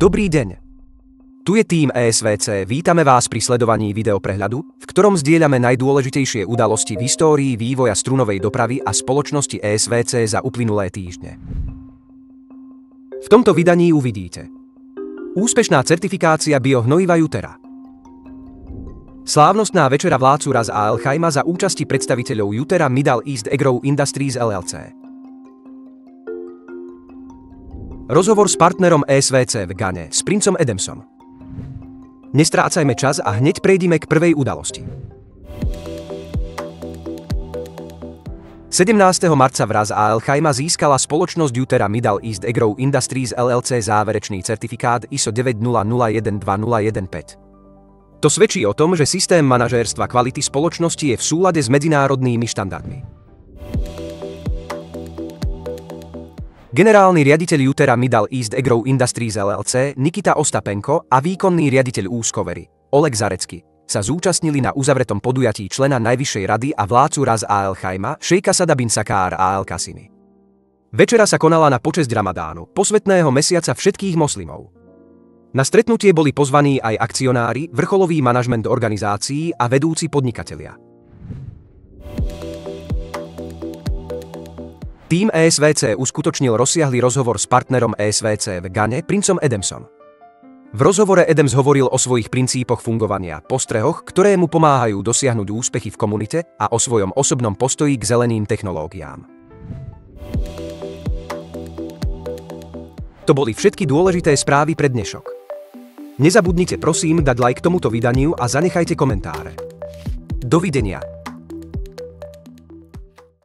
Dobrý deň. Tu je tým ESVC, vítame vás pri sledovaní videoprehľadu, v ktorom zdieľame najdôležitejšie udalosti v histórii vývoja strunovej dopravy a spoločnosti ESVC za uplynulé týždne. V tomto vydaní uvidíte úspešná certifikácia biohnojiva Jutera, slávnostná večera vládcu Ras Al Khaimah za účasti predstaviteľov Jutera Middle East Agro Industries LLC, rozhovor s partnerom ESVC v Ghane s princom Adamsom. Nestrácajme čas a hneď prejdime k prvej udalosti. 17. marca v Ras Al Khaimah získala spoločnosť Jutera Middle East Agro Industries LLC záverečný certifikát ISO 9001-20115. To svedčí o tom, že systém manažérstva kvality spoločnosti je v súlade s medzinárodnými štandardmi. Generálny riaditeľ Jutera Middle East Agro Industries LLC Nikita Ostapenko a výkonný riaditeľ Úskovery Oleg Zarecky sa zúčastnili na uzavretom podujatí člena Najvyššej rady a vládcu Ras Al Khaimah šejka Sada bin Sakár Al Qasimi. Večera sa konala na počesť Ramadánu, posvätného mesiaca všetkých moslimov. Na stretnutie boli pozvaní aj akcionári, vrcholový manažment organizácií a vedúci podnikatelia. Tým ESVC uskutočnil rozsiahly rozhovor s partnerom ESVC v Ghane, princom Adamsom. V rozhovore Adams hovoril o svojich princípoch fungovania, postrehoch, ktoré mu pomáhajú dosiahnuť úspechy v komunite a o svojom osobnom postoji k zeleným technológiám. To boli všetky dôležité správy pre dnešok. Nezabudnite prosím dať like tomuto vydaniu a zanechajte komentáre. Dovidenia.